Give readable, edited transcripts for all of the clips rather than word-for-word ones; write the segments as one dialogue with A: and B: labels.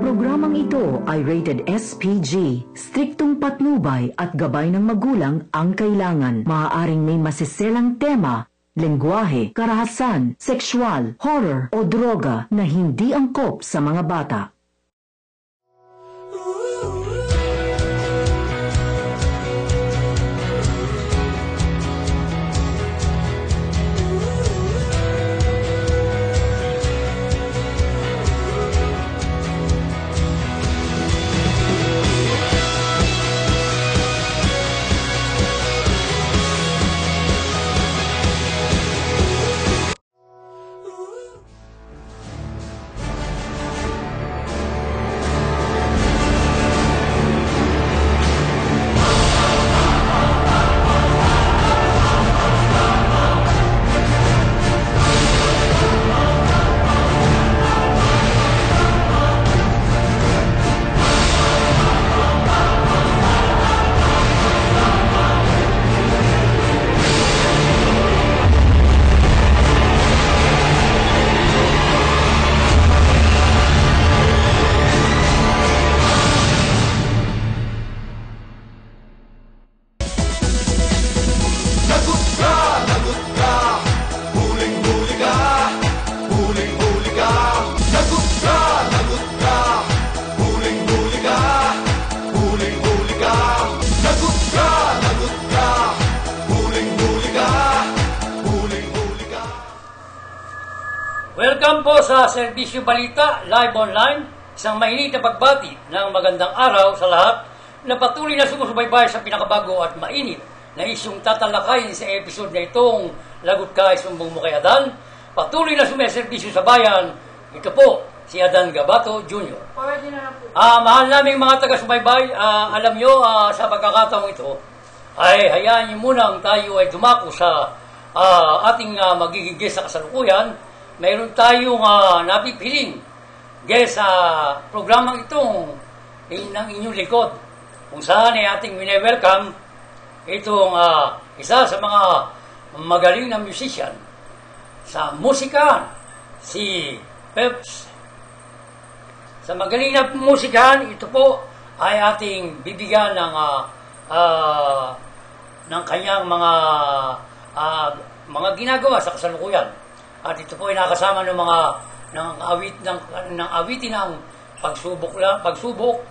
A: Programang ito ay rated SPG. Striktong patnubay at gabay ng magulang ang kailangan. Maaaring may masiselang tema, lengguwahe, karahasan, sexual, horror o droga na hindi angkop sa mga bata.
B: Welcome po sa Serbisyo Balita Live Online, isang mainit na pagbati ng magandang araw sa lahat na patuloy na sumusubaybay sa pinakabago at mainit na isyong tatalakayin sa episode na itong Lagot Ka, Isumbong Mo Kay Adan. Patuloy na sumeserbisyo sa bayan, ito po si Adan Gabato Jr. Mahal naming mga taga-subaybay, alam nyo sa pagkakataong ito ay hayaan nyo munang tayo ay dumako sa ating magiging guest sa kasalukuyan. Mayroon tayong napipiling guest sa programang itong ng inyong likod, kung saan ay ating wine-welcome itong isa sa mga magaling na musician sa musika, si Peps. Sa magaling na musikahan, ito po ay ating bibigyan ng kanyang mga ginagawa sa kasalukuyan. At ito po ay nakasama ng mga ng awitin ng pagsubok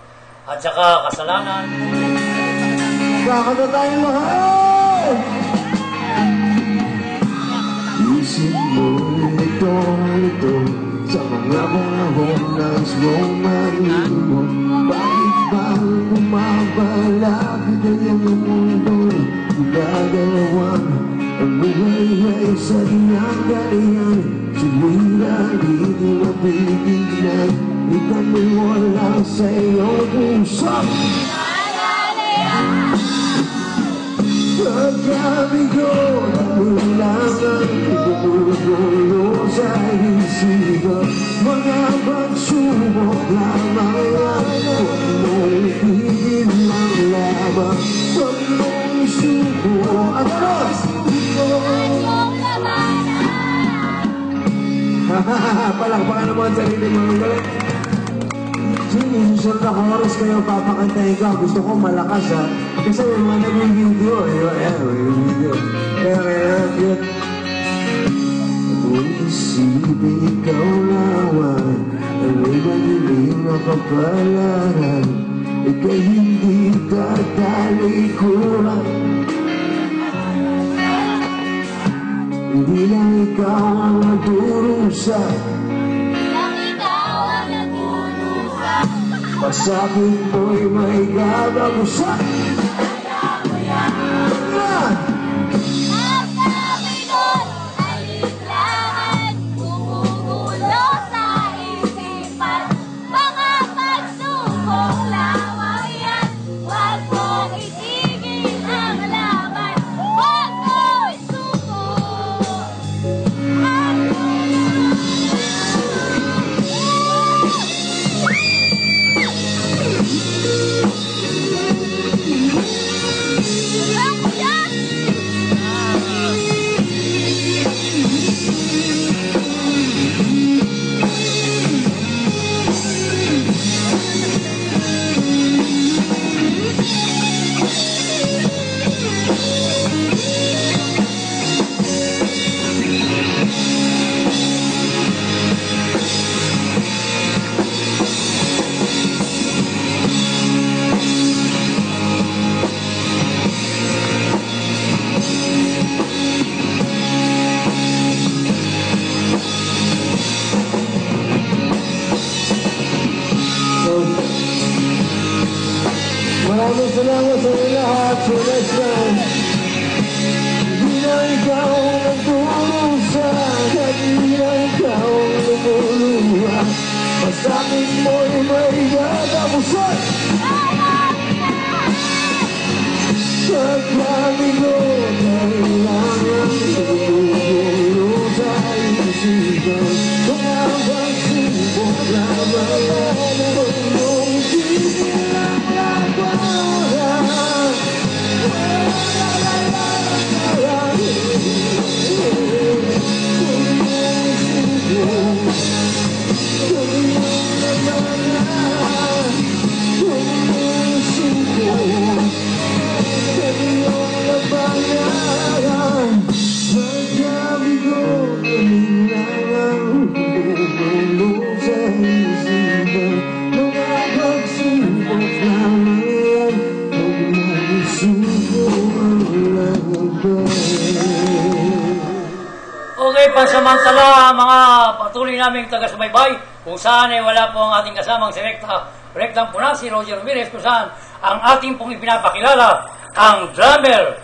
B: at saka kasalanan.
C: Kakanta tayo mahal! Isip mo ito sa mga panahon na slow mo. Bakit ba bumabalakid ang iyong mundo? Gagalawan ang buhay ay sa dinagalian. Sumira, hindi mapigilin. Ikaw may wala sa iyong puso. Pagkami ko nagulangan, ipupulong sa isipan. Mga pagsubok lamang yan, huwag mong ipigil ang laban. Huwag mong isuko at palakpakan naman sarili mo. Sinusunod na chorus kayo, papakantahin ka. Gusto ko malakas ha. Kasi may mga nag-video. May video. Kaya yun. Kung isipin ikaw naman, ang may magiling na kapalaran, ika'y hindi tatalikuran. Hindi lang ikaw ang nagdurusa, pasakit mo'y may gagamusa. Maraming salamat sa inyo lahat. So next time, hindi na ikaw ang nagtulong sa akin, hindi na ikaw ang lumuluhan. Basta akin mo'y may katapusan. Pagkami ko, kailangan tumulong sa isipan. Mga pagsubok lamang ang hindi lang nagwawala.
B: Okay, pansamantala mga patuloy naming taga-subaybay kung saan ay wala po ang ating kasamang rektang po na si Roger Ramirez kung saan ang ating pong ipinapakilala ang drummer,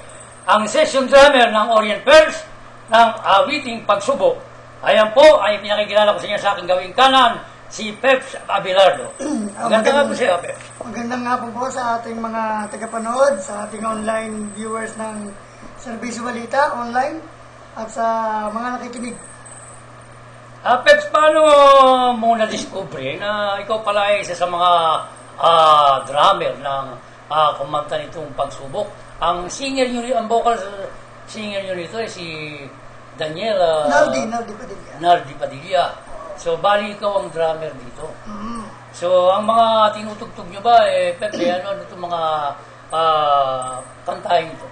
B: ang session drummer ng Orient Pearls ng awiting pagsubok. Ayan po ay pinakikilala ko sa inyo sa aking gawing kanan, si Peps Abelardo. Maganda nga po siya, Peps.
D: Magandang nga po sa ating mga tagapanood, sa ating online viewers ng Serbisyo Balita online at sa mga nakikinig.
B: Peps, paano mo na-discover na ikaw pala ay isa sa mga drummer ng kumanta nitong pagsubok? Ang singer nyo, ang vocal singer nyo nito ay si Daniel Nardi Padilla. So, bali ikaw ang drummer dito.
D: Mm.
B: So, ang mga tinutugtog nyo ba, Peps, ano itong mga kantahin nito?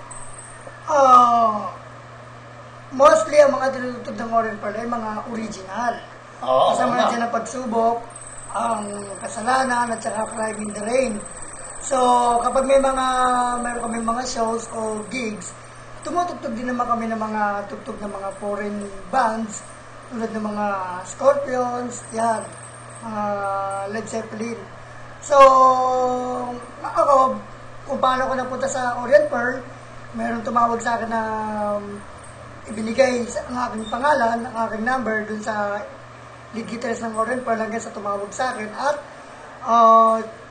D: Mostly ang mga tinutugtog ng Orient Pearl ay mga original.
B: Oo,
D: Kasama
B: nga.
D: na dyan ang pagsubok, ang kasalanan at saka Climb in the Rain. So, kapag meron kami mga shows o gigs, tumutugtog din naman kami ng mga tugtog ng mga foreign bands tulad ng mga Scorpions, yan, mga Led Zeppelin. So, ako, kung paano ko napunta sa Orient Pearl, meron tumawag sa akin na ibinigay ang aking pangalan, ang aking number dun sa lead guitarist ng Orient Pearl hanggang sa tumawag sa akin at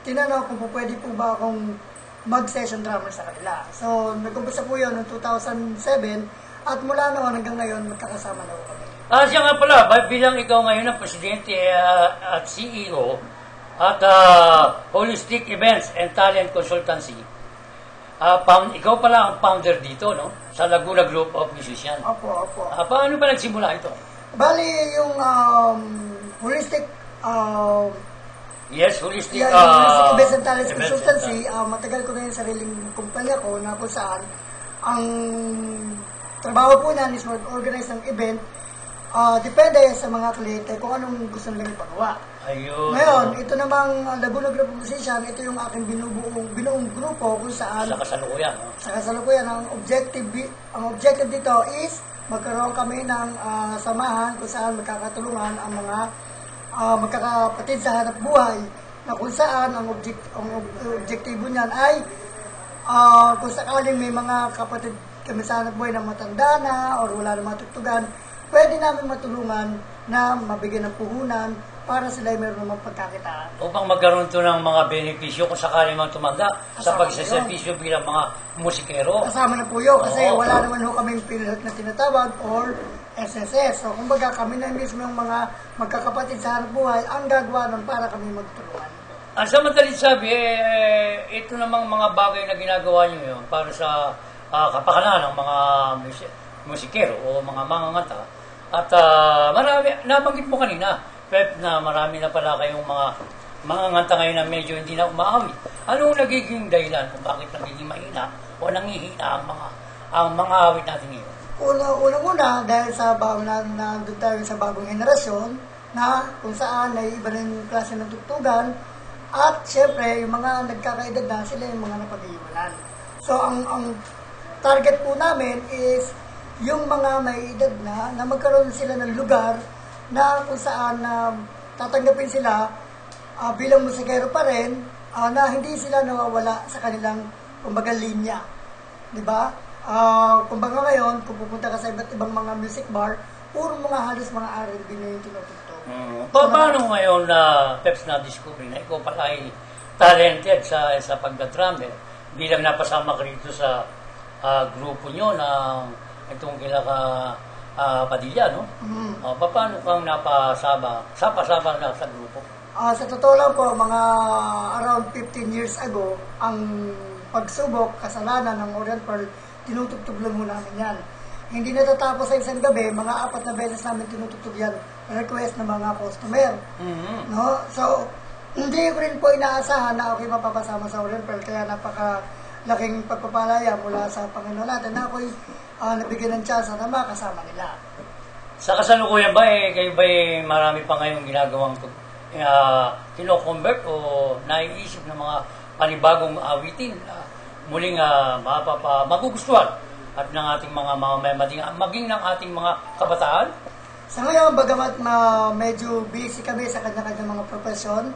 D: tinanong kung pwede po ba akong mag-session drummer sa kanila. So, nag-umpisa po yun noong 2007 at mula noon hanggang ngayon magkakasama na po kami.
B: Siya nga pala, bilang ikaw ngayon ang presidente at CEO at Holistic Events and Talent Consultancy, ikaw pala ang founder dito, no? Sa Laguna Group of Musicians.
D: Opo.
B: Paano ba nagsimula ito?
D: Bali, yung Holistic
B: Yes, Holistic
D: Holistic Events and Talent
B: Events
D: Consultancy, matagal ko na yung sariling kumpanya ko na kung saan ang trabaho po na is mag-organize ng event. Depende sa mga kliyente kung anong gusto nilang ipagawa.
B: Ayun.
D: Ngayon, ito namang Laguna Group of Musicians, ito yung aking binuong grupo kung saan
B: Sa kasalukuyan, no?
D: sa kasalukuyan, ang objective dito is magkaroon kami ng samahan kung saan magkakatulungan ang mga magkakapatid sa hanap buhay na kung saan ang objektibo niyan ay kung sakaling may mga kapatid kami sa hanap buhay na matanda na or wala na matugtugan, pwede namin matulungan na mabigyan ng puhunan para sila ay meron namang pagkakitaan.
B: Upang magkaroon ito ng mga benepisyo kung sakali mang tumanda sa
D: Kasama
B: pagsaservisyo bilang mga musikero.
D: Kasama na po yun kasi
B: Oo.
D: wala naman ho kaming PhilHealth na tinatawag or SSS. So, kumbaga kami na mismo yung mga magkakapatid sa hanap buhay ang gagawa nun para kami magtulungan.
B: Sa madalit sabi, ito namang mga bagay na ginagawa nyo yun para sa kapakanan ng mga musikero o mga manganganta. At marami, nabanggit mo kanina, Pep, na marami na pala kayong mga nganta ngayon na medyo hindi na umaawit. Anong nagiging dahilan kung bakit nagiging mahina o nangihina ang mga awit natin ngayon?
D: Unang-una, dahil sa nandun tayo sa bagong henerasyon na kung saan ay iba na yung klase ng tugtugan at syempre yung mga nagkakaedad na sila yung mga napag-iwanan. So ang target po namin is yung mga may edad na magkaroon sila ng lugar na kung saan tatanggapin sila bilang musikero pa rin na hindi sila nawawala sa kanilang kumbaga linya. Di ba? Kumbaga ngayon, kung pupunta ka sa iba't ibang mga music bar, puro mga halos mga R&B na yung tinutugtog.
B: Paano ngayon na Peps na discover na ikaw pala ay talented sa pagdadrummer bilang napasama ka rito sa grupo nyo na itong kilaka Padilla, no? Paano kang napasama na sa grupo?
D: Sa totoo lang po, mga around 15 years ago, ang pagsubok, kasalanan ng Orient Pearl, tinutugtog lang muna namin yan. Hindi natatapos sa isang gabi, mga 4 na beses namin tinutugtog yan, request ng mga customer. No? So, hindi ko rin po inaasahan na ako'y mapapasama sa Orient Pearl, kaya napakalaking pagpapalaya mula sa Panginoon natin na ako'y nabigyan ng chance na makasama nila.
B: Sa kasalukuyan ba, kayo ba marami pa ngayong ginagawang kino-convert o naiisip ng mga panibagong awitin na muling magugustuhan at ng ating mga maging ng ating mga kabataan?
D: Sa ngayon, bagamat medyo busy kami sa kanya-kanya mga profesyon,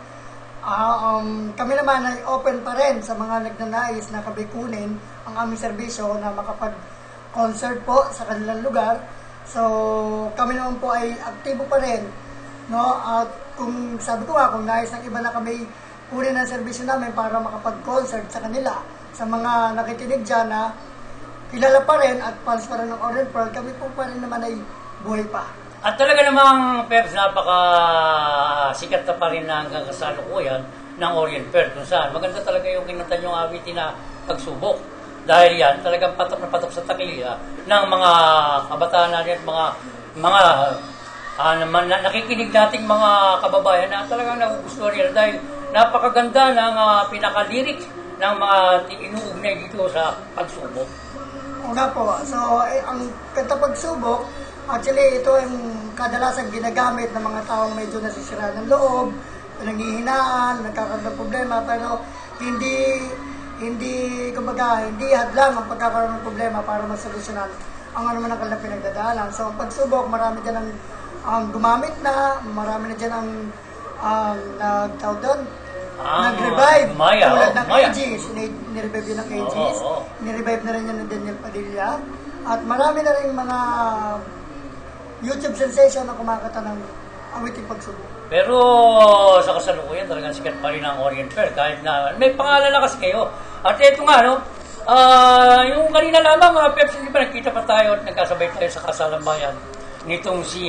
D: kami naman ay open pa rin sa mga nagnanais na kabikunin ang aming serbisyo na makapag-concert po sa kanilang lugar. So, kami naman po ay aktibo pa rin. No? At kung sabi ko kung nais ng iba na kami kunin ang serbisyo namin para makapag-concert sa kanila, sa mga nakikinig dyan na kilala pa rin at fans pa rin ng Orient Pearl, kami po pa rin naman ay buhay pa.
B: At talaga namang, Peps, napaka-sikat na pa rin na hanggang kasalukuyan ng Orient Pearl kung saan. Maganda talaga yung kinanta niyong awitin na pagsubok. Dahil yan, talagang patok na patok sa takiliya ng mga kabataan natin at mga nakikinig nating mga kababayan na talagang nagugustuhan nila dahil napakaganda ng pinaka-lyrics ng mga inuugnay dito sa pagsubok.
D: Una po, so ang kanta pagsubok, actually ito yung kadalasan ginagamit ng mga taong medyo nasisira ng loob, nanghihinaan, nagkakaroon ng problema, pero hindi hadlang ang pagkakaroon ng problema para masolusyonan ang ano man ang kanilang pinagdadaanan. So ang pagsubok, marami dyan ang gumamit na, marami na dyan ang nag-revive tulad ng Aegis, nirevive yun ng Aegis, nirevive na rin yan ng Daniel Padilla, at marami na rin mga YouTube sensation na kumakata ng awiting pagsubok.
B: Pero sa kasalukuyan talagang sikat pa rin ang Orient Pearl kahit na may pangalan na kasi kayo. At ito nga, no, yung kanina lamang, Peps, hindi pa nakita pa tayo at nagkasabay tayo sa kasalambayan nitong si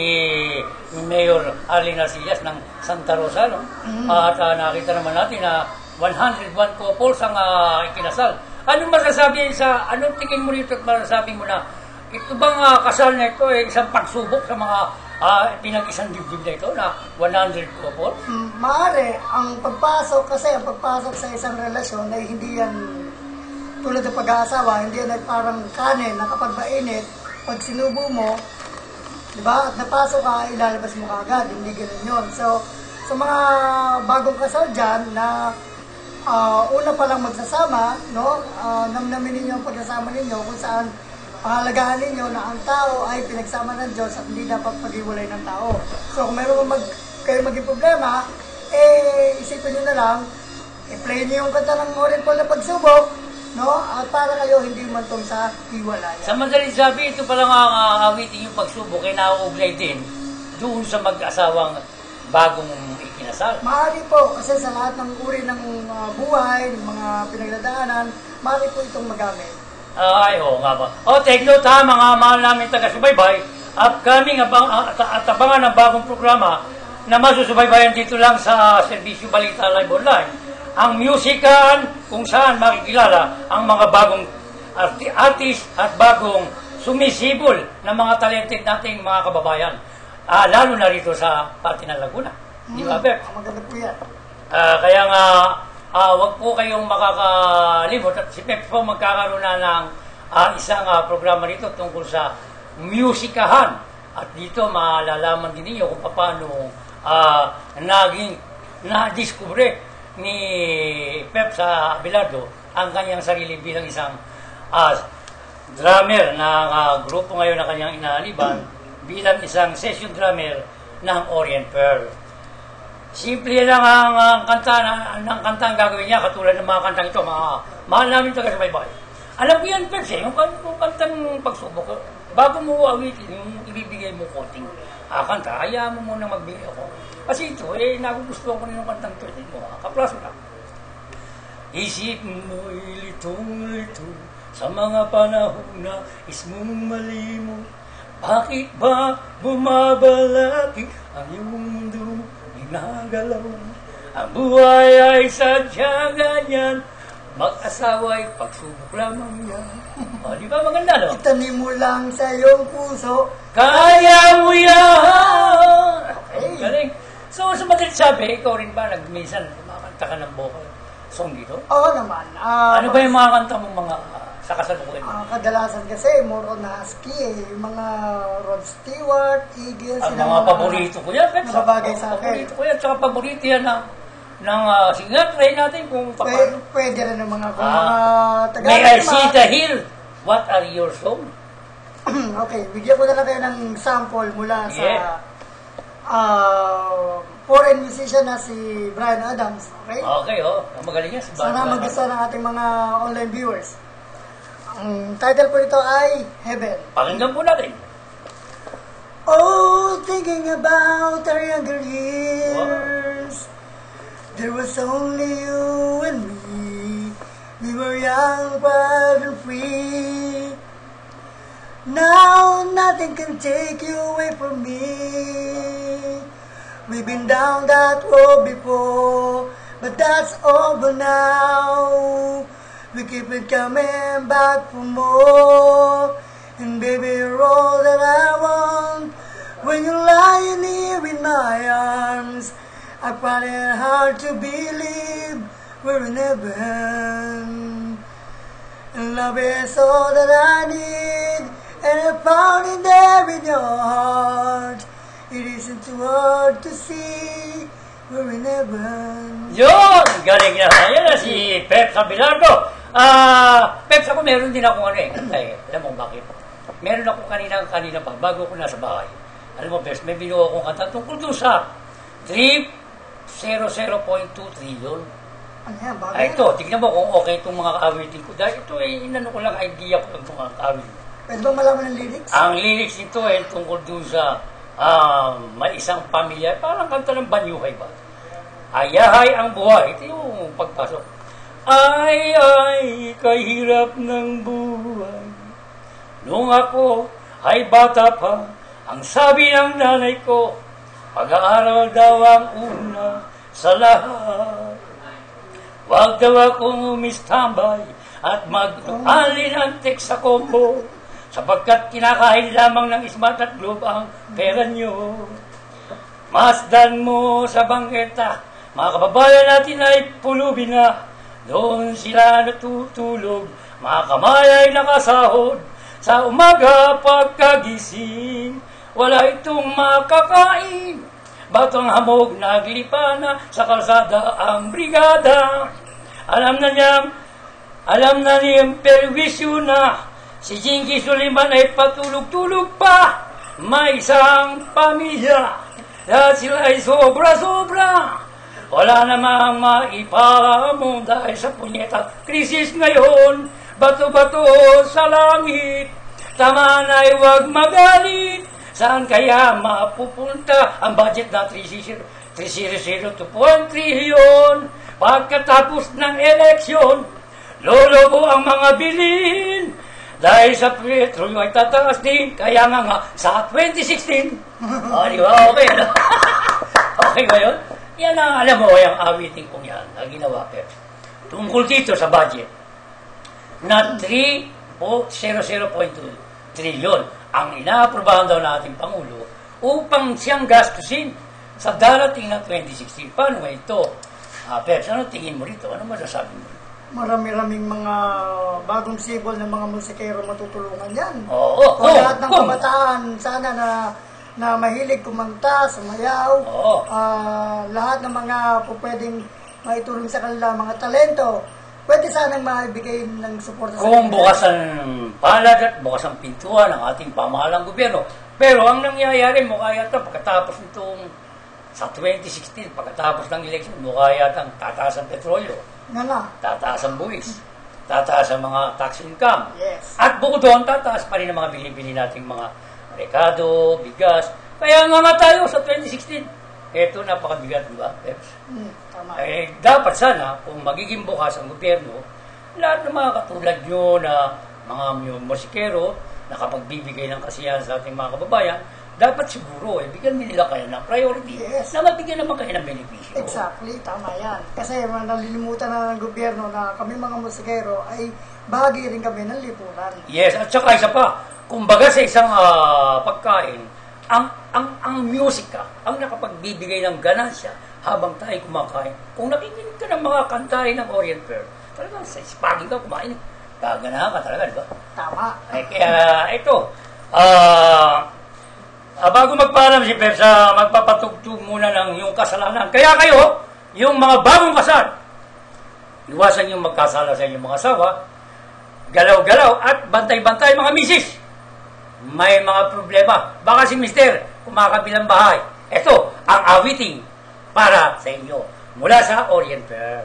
B: Mayor Arlene Arcillas ng Santa Rosa, no? At nakita naman natin na 101 couples ang ikinasal. Anong tingin mo dito at masasabi mo na ito bang kasal na ito ay isang pagsubok sa mga pinag-isang dibdib na ito na 100 couples?
D: Maaari, ang pagpasok sa isang relasyon ay hindi yan tulad ng pag-aasawa, hindi yan ay parang kanin na kapag mainit, pag sinubo mo, diba? At napasok ka, ilalabas mo kaagad. Hindi ganun yun. So, sa mga bagong kasal dyan na una pa lang magsasama, no? Namnamin ninyo ang pagsasama ninyo kung saan pahalagaan ninyo na ang tao ay pinagsama ng Diyos at hindi dapat pag-iwalay ng tao. So, kung meron kayo maging problema, isipin nyo na lang, i-play nyo yung kanta ng Orient Pearl na pagsubok, no? At para kayo hindi mantong sa hiwalayan.
B: Sa madaling sabi, ito palang awitin yung pagsubok ay nauugnay din doon sa mag-asawang bagong ikinasal.
D: Maaari po, kasi sa lahat ng uri ng buhay, ng mga pinagdadaanan, maaari po itong magamit.
B: Ay, oo nga ba. Take note ha, mga mahal namin taga-subaybay, upcoming at abangan ng bagong programa na masusubaybayan dito lang sa Serbisyo Balita Live Online. Ang musikan kung saan makikilala ang mga bagong artist at bagong sumisibol na mga talented nating mga kababayan. Lalo na rito sa parte ng Laguna. Di ba, Bert?
D: Maganda po yan.
B: Kaya nga, wag po kayong makakalimot at si Peps po magkakaroon na ng isang programa rito tungkol sa musikahan. At dito malalaman din ninyo kung paano naging na-discover ni Peps Abelardo ang kanyang sarili bilang isang drummer ng grupo ngayon na kanyang inaaliban bilang isang session drummer ng Orient Pearl. Simple lang ang kanta ng kanta ang gagawin niya, katulad ng mga kantang ito, mga mahal namin taga sa baybay. Alam ko yan, Peps, yung kantang pagsubok, bago mo awitin, yung ibibigay mo konting kanta, hayaan mo muna magbigay ako. Kasi ito, nagugustuhan ko na yung kantang ito, kaplaso lang. Isip mo'y litong-lito sa mga panahon na ismong malimot. Bakit ba bumabalaki ang iyong mundo? Ginagalaw. Ang buhay ay sadyang ganyan. Mag-asawa ay pagsubok lamang yan. O, di ba maganda, no?
D: Itanim mo lang sa iyong puso.
B: Kaya mo yan! Okay, galing. So, sa madalit sabi, ikaw rin ba nagminsan kumakanta ka ng vocal song dito?
D: Oo naman.
B: Ano ba yung mga kanta mong mga sa kasalukuyan mo?
D: Kadalasan kasi, more on husky eh. Yung mga Rod Stewart, Eagles,
B: Ang mga paborito ko yan.
D: mga bagay sa akin.
B: Paborito ko yan. Tsaka paborito yan ng singer. Try natin kung paano.
D: Pwede rin ng mga kung mga Tagalog.
B: May I see the hill? What are your song?
D: Okay, bigyan ko na lang kayo ng sample mula
B: Yeah.
D: sa foreign musician na si Bryan Adams. Okay?
B: Okay, magaling yan.
D: Sana magustuhan ng ating mga online viewers. Ang title po nito ay Heaven.
B: Pakinggan po natin.
D: Oh, thinking about our younger years, there was only you and me. We were young, wild and free. Now nothing can take you away from me. We've been down that road before, but that's over now. We keep it coming back for more. And baby, you're all that I want. When you're lying here in my arms, I find it hard to believe we're in heaven. And love is all that I need, and I found it there in your heart. It isn't too hard to see we're in heaven.
B: Yun! Galing na. Yan na si Peps Abelardo. Peps, ako meron din ako alam mo bakit? Meron ako kanina pa, bago ko nasa bahay. Alam mo, Peps, may binuha akong kanta tungkol doon sa 300.2 trillion.
D: Ano yan, bagay?
B: Ay, ito, tignan mo kung okay itong mga kaawitin ko. Dahil ito inano ko lang, idea ko lang itong mga kaawitin.
D: Pwede bang malaman ng lyrics?
B: Ang lyrics nito tungkol doon sa may isang pamilya, parang kanta ng Banyuhay ba? Ayahay ang buhay. Ito yung pagpasok. Ay, kahirap ng buhay. Nung ako ay bata pa, ang sabi ng nanay ko, pag-aaral daw ang una sa lahat. Huwag daw akong umistambay at mag-alinantik sa kombo, sapagkat kinakain lamang ng Smart at Globe ang pera nyo. Masdan mo sa bangketa, mga kababayan natin ay pulubi na. Doon sila natutulog, mga kamay ay nakasahod. Sa umaga pagkagising, wala itong makakain. Batang hamog naglipa na sa kalsada ang brigada. Alam na niyang perwisyo na si Jinky Suliman ay patulog-tulog pa. May isang pamilya at sila ay sobra-sobra. Wala namang maiparamon dahil sa punyeta krisis ngayon. Bato-bato sa langit, tama na'y huwag magalit. Saan kaya mapupunta ang budget na 300 2.1 trillion? Pagkatapos ng eleksyon, lolobo ang mga bilin. Dahil sa petrolyo ay tataas din, kaya nga sa 2016. Di ba? Okay, ano? Okay ba yun? Yan ang, alam mo, yung awiting kong yan, na ginawa, Peps. Tungkol dito sa budget, na 3.00.2 trillion ang inaaprobahan daw ng ating Pangulo upang siyang gastusin sa darating na 2016. Paano ba ito? Peps, ano tingin mo rito? Ano masasabi mo?
D: Marami-raming mga bagong sibol ng mga musikero matutulungan yan.
B: Oo.
D: Lahat ng kabataan, sana na mahilig kumanta, sumayaw. Lahat ng mga pwedeng maitulong sa kanila, mga talento, pwede sanang maibigay ng suporta sa
B: kung bukas ang palad at bukas ang pintuan ng ating pamahalang gobyerno. Pero ang nangyayari mo kaya ito pagkatapos nitong sa 2016, pagkatapos ng eleksyon, mukha yatang tataas ang petrolyo,
D: Nga nga.
B: tataas ang buwis, tataas ang mga tax income.
D: Yes.
B: At bukod doon, tataas pa rin ang mga binibili nating mga rekado, bigas. Kaya nga tayo sa 2016. Ito, napakabigat, di ba, Peps?
D: Tama.
B: Dapat sana, kung magiging bukas ang gobyerno, lahat ng mga katulad nyo na mga musikero, na kapag bibigay ng kasiyahan sa ating mga kababayan, dapat siguro, bigyan din nila kayo ng priority
D: Yes.
B: na mabigyan naman kayo ng benepisyo.
D: Exactly, tama yan. Kasi nalilimutan na ng gobyerno na kami mga musikero ay bahagi rin kami ng lipunan.
B: Yes, at saka isa pa, kumbaga sa isang pagkain, ang music ka, ang nakapagbibigay ng ganansya habang tayo kumakain. Kung nakikinig ka ng mga kantahin ng Orient Pearl, talagang sa spaging ka kumain, kaganahan ka talaga, di ba?
D: Tama.
B: Kaya ito, bago magpaalam si Pep, magpapatugtog muna ng yung kasalanan. Kaya kayo, yung mga bagong kasal, iwasan yung magkasala sa inyong mga asawa, galaw-galaw at bantay-bantay mga misis. May mga problema. Baka si Mister kumakabilang bahay. Ito, ang awiting para sa inyo mula sa Orient Pearl.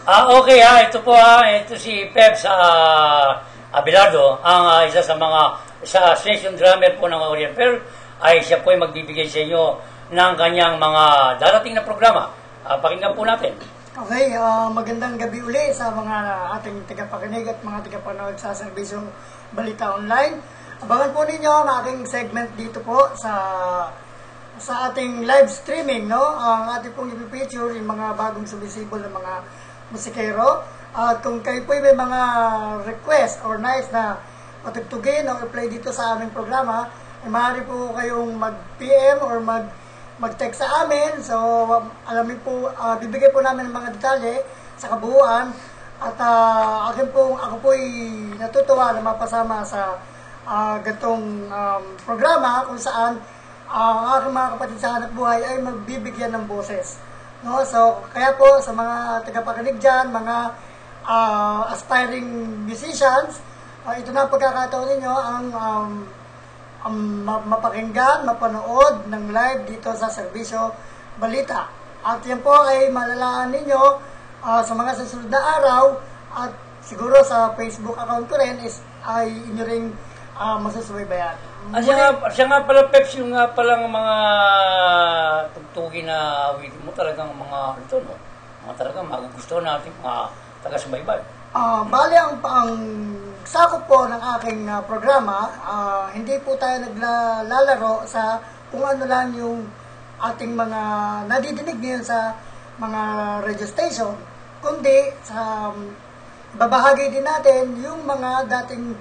B: Okay ito po ito si Peps Abelardo, ang isa sa session drummer po ng Orient Fair, ay siya po ay magbibigay sa inyo ng kanyang mga darating na programa. Pakinggan po natin.
D: Okay, magandang gabi uli sa mga ating tagapakinig at mga tagapanood sa Serbisyong Balita Online. Abangan po ninyo ang aking segment dito po sa ating live streaming, no? Ang ating pong ipipicture yung mga bagong sumisibol ng mga musikero. At kung kayo po may mga request or nice na patugtugin o i-play dito sa aming programa, ay maaari po kayong mag-PM or mag-text sa amin. So, alamin po, bibigay po namin ng mga detalye sa kabuuan. At ako po ay natutuwa na mapasama sa ganitong programa kung saan ang aking mga kapatid sa hanap buhay ay magbibigyan ng boses. No? So, kaya po sa mga tagapakinig dyan, mga aspiring musicians, ito na pagkakataon ninyo ang mapakinggan, mapanood ng live dito sa Serbisyo Balita. At yan po ay malalaan ninyo sa mga susunod na araw at siguro sa Facebook account ko rin ay inyo ring masusubaybayan.
B: Siya nga pala, Peps, yung nga palang mga tugtugin na awitin mo talagang mga ito, no? Mga talagang magugustuhan natin, mga taga-subaybay.
D: Bali, ang sakop po ng aking programa, hindi po tayo naglalaro sa kung ano lang yung ating mga nadidinig ngayon sa mga radio station, kundi sa babahagi din natin yung mga dating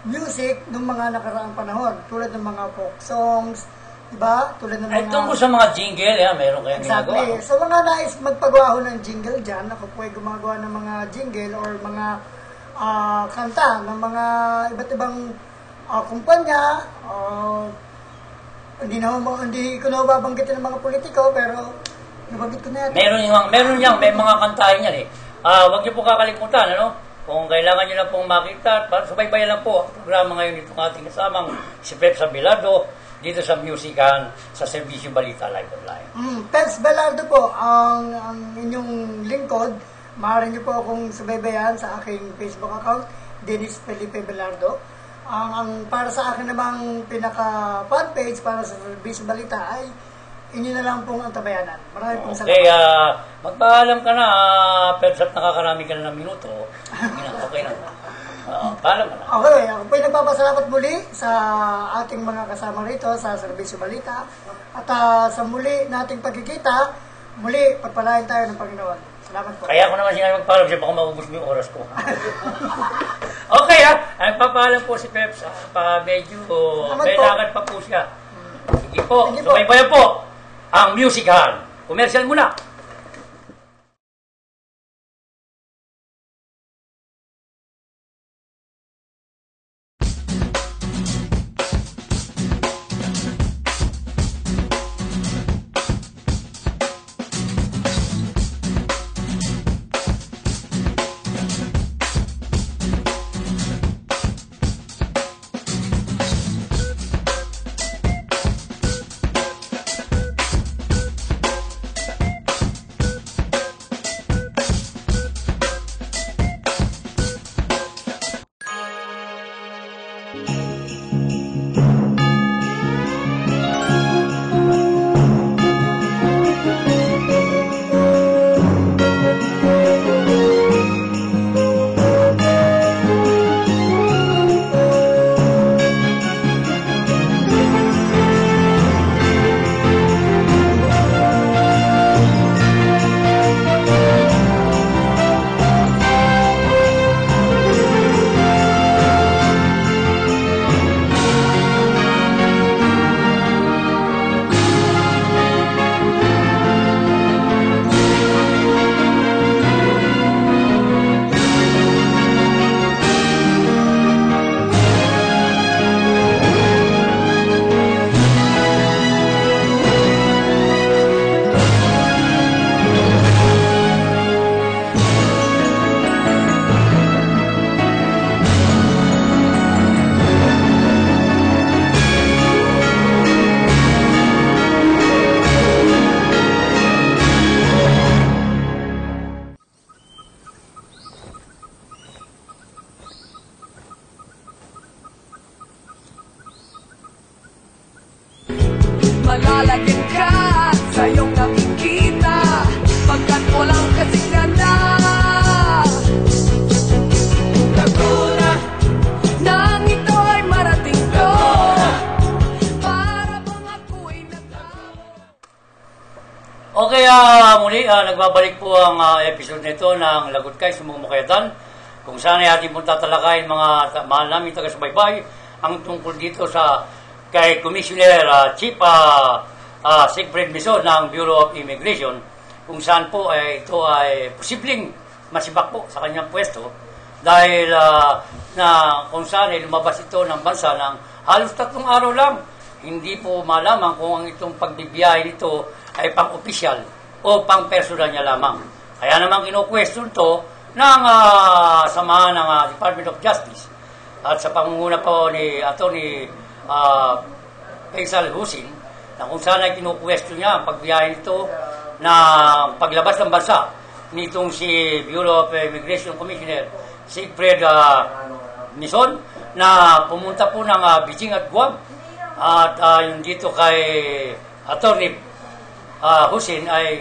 D: music ng mga nakaraang panahon, tulad ng mga folk songs, diba? Tulad ng mga...
B: Tungkol sa mga jingle, meron kayong ginagawa.
D: Exactly. So, mga nais magpagawa ho ng jingle dyan, ako po ay gumagawa ng mga jingle or mga kanta ng mga iba't ibang kumpanya. Hindi ko na babanggitin ng mga politiko, pero nabanggit ko na yan.
B: Meron yan, may mga kantahin yan Huwag niyo po kakalimutan, ano? Kung kailangan nyo lang pong makita, subaybayan lang po ang programa ngayon itong ating kasamang si Peps Abelardo dito sa Musican sa Serbisyo Balita Live Online.
D: Peps Abelardo po, ang inyong lingkod. Maaari nyo po akong subaybayan sa aking Facebook account, Dennis Felipe Abelardo. Ang para sa akin namang pinaka-fan page para sa Serbisyo Balita ay inyo na lang pong antabayanan. Maraming pong salamat.
B: Okay, magpaalam ka na, Peps, at nakakarami ka na ng minuto. Okay na. Paalam ka na.
D: Okay, ako po'y nagpapasalamat muli sa ating mga kasama rito sa Serbisyo Balita. At sa muli nating pagkikita, muli pagpalain tayo ng Panginoon. Salamat po.
B: Kaya ako naman sinabi magpaalam siya, baka maubos mo yung oras ko. Okay nagpapaalam po si Peps. Medyo may lakad pa po siya. Sige po, subaybayan po ang Musican. Commercial muna. muli, nagbabalik po ang episode nito ng Lagot Kay Sumumukayatan, kung saan ay ating pong tatalakayin mga mahal namin taga-subaybay ang tungkol dito sa kay Commissioner Chief Siegfried Mison ng Bureau of Immigration, kung saan po ito ay posibleng masibak po sa kanyang pwesto dahil na kung saan ay lumabas ito ng bansa ng halos 3 araw lang. Hindi po malaman kung ang itong pagbibiyahe nito ay pang-opisyal o pang-personal niya lamang. Kaya naman kinu-question to ng samahan ng Department of Justice at sa pangunguna po ni Atty. Faisal Husin, na kung saan ay kinu-question niya ang pagbiyahe nito na paglabas ng bansa nitong si Bureau of Immigration Commissioner Siegfried Mison na pumunta po ng Beijing at Guam. At yung dito kay Atty. Husin ay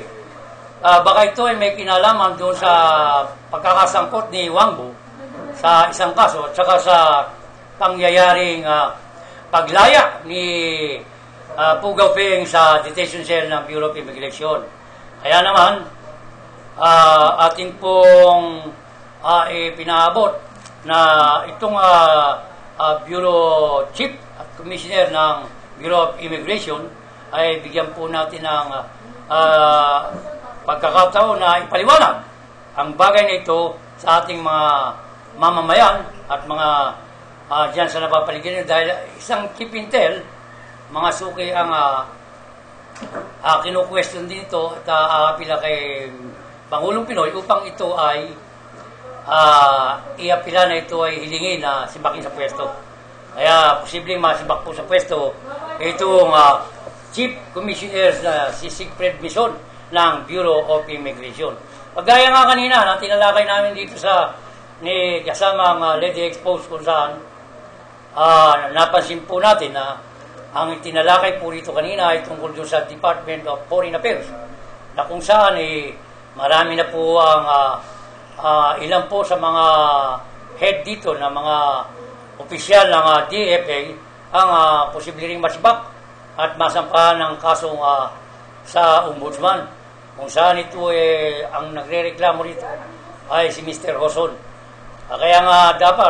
B: baka ito ay may kinalaman doon sa pagkakasangkot ni Wangbo sa isang kaso at saka sa pangyayaring paglaya ni Pugaw Peng sa detention cell ng Bureau of Immigration. Kaya naman ating pong pinaabot na itong Bureau Chief at Commissioner ng Bureau of Immigration ay bigyan po natin ng pagkakataon na ipaliwanag ang bagay na ito sa ating mga mamamayan at mga dyan sa napapaligiran dahil isang kipintel, mga suki ang kinu-question din ito at aapila kay Pangulong Pinoy upang ito ay iapila na ito ay hilingin na sibakin sa pwesto. Kaya posibleng masibak po sa pwesto itong Chief Commissioner si Siegfried Mison ng Bureau of Immigration. Pagdaya nga kanina na tinalakay namin dito sa ni kasama ang Lady Expose kung saan napansin po natin na ang tinalakay po rito kanina ay tungkol doon sa Department of Foreign Affairs na kung saan marami na po ang ilan po sa mga head dito na mga opisyal ng DFA ang posible ring masibak at masampahan ng kasong sa ombudsman, kung saan ito ang nagre-reklamo rito ay si Mr. Hoson. Kaya nga dapat